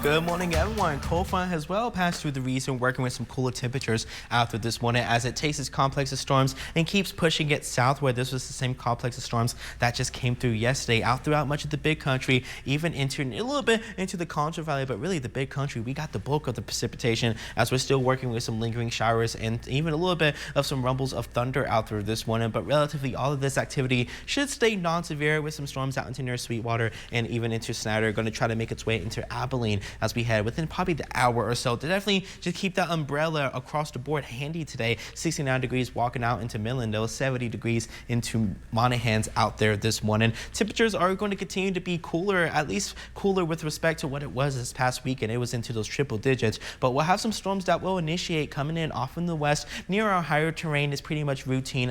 Good morning, everyone. Cold front has well passed through the region, working with some cooler temperatures out through this morning as it takes its complex of storms and keeps pushing it southward. This was the same complex of storms that just came through yesterday out throughout much of the big country, even into a little bit into the Concho Valley. But really, the big country, we got the bulk of the precipitation as we're still working with some lingering showers and even a little bit of some rumbles of thunder out through this morning. But relatively, all of this activity should stay non-severe with some storms out into near Sweetwater and even into Snyder, going to try to make its way into Abilene as we head within probably the hour or so. To definitely just keep that umbrella across the board handy today. 69 degrees walking out into Midland, though 70 degrees into Monahans out there this morning. Temperatures are going to continue to be cooler, at least cooler with respect to what it was this past weekend. It was into those triple digits, but we'll have some storms that will initiate coming in off in the west near our higher terrain. Is pretty much routine,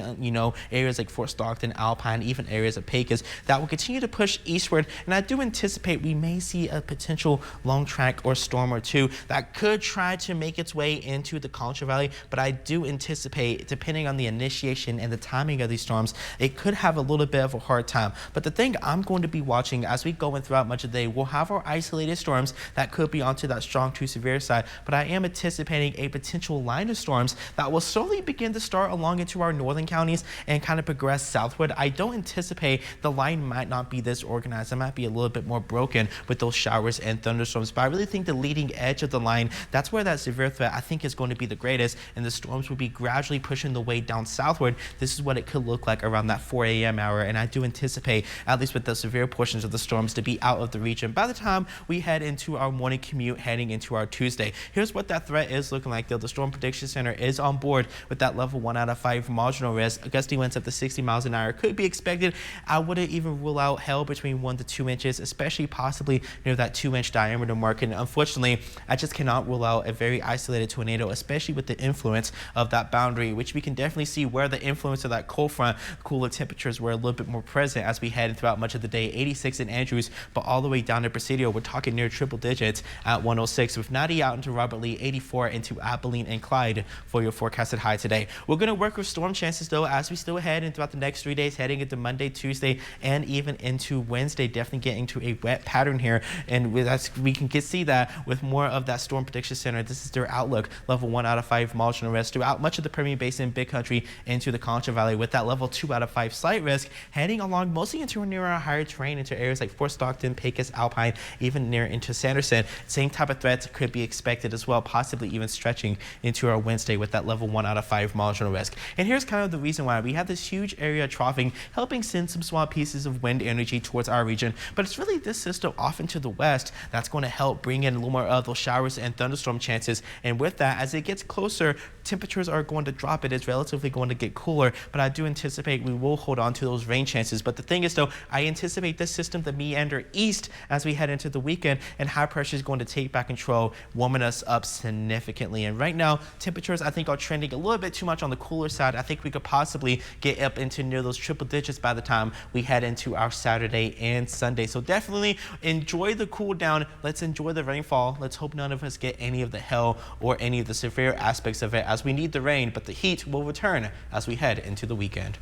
areas like Fort Stockton, Alpine, even areas of Pecos that will continue to push eastward. And I do anticipate we may see a potential long track or storm or two that could try to make its way into the Concho Valley, but I do anticipate, depending on the initiation and the timing of these storms, it could have a little bit of a hard time. But the thing I'm going to be watching as we go in throughout much of the day, we'll have our isolated storms that could be onto that strong to severe side, but I am anticipating a potential line of storms that will slowly begin to start along into our northern counties and kind of progress southward. I don't anticipate the line might not be this organized. It might be a little bit more broken with those showers and thunderstorms, but I really think the leading edge of the line, that's where that severe threat I think is going to be the greatest, and the storms will be gradually pushing the way down southward. This is what it could look like around that 4 a.m. hour, and I do anticipate, at least with the severe portions of the storms, to be out of the region by the time we head into our morning commute heading into our Tuesday. Here's what that threat is looking like, though. The Storm Prediction Center is on board with that level 1 out of 5 marginal risk. Gusty winds up to 60 miles an hour could be expected. I wouldn't even rule out hail between 1 to 2 inches, especially possibly near that 2-inch diameter mark. And unfortunately, I just cannot rule out a very isolated tornado, especially with the influence of that boundary, which we can definitely see where the influence of that cold front, cooler temperatures were a little bit more present as we head throughout much of the day. 86 in Andrews, but all the way down to Presidio, we're talking near triple digits at 106, with 90 out into Robert Lee, 84 into Abilene and Clyde for your forecasted high today. We're going to work with storm chances, though, as we still head and throughout the next 3 days, heading into Monday, Tuesday, and even into Wednesday. Definitely getting to a wet pattern here, and we can see that with more of that Storm Prediction Center. This is their outlook, level 1 out of 5 marginal risk throughout much of the Permian Basin, big country, into the Concho Valley, with that level 2 out of 5 slight risk heading along mostly into or near our higher terrain, into areas like Fort Stockton, Pecos, Alpine, even near into Sanderson. Same type of threats could be expected as well, possibly even stretching into our Wednesday with that level 1 out of 5 marginal risk. And here's kind of the reason why we have this huge area troughing, helping send some small pieces of wind energy towards our region, but it's really this system off into the west that's going to help bring in a little more of those showers and thunderstorm chances. And with that, as it gets closer, temperatures are going to drop. It is relatively going to get cooler, but I do anticipate we will hold on to those rain chances. But the thing is, though, I anticipate this system to meander east as we head into the weekend, and high pressure is going to take back control, warming us up significantly. And right now, temperatures I think are trending a little bit too much on the cooler side. I think we could possibly get up into near those triple digits by the time we head into our Saturday and Sunday. So definitely enjoy the cool down. Let's enjoy the rainfall. Let's hope none of us get any of the hail or any of the severe aspects of it, as we need the rain, but the heat will return as we head into the weekend.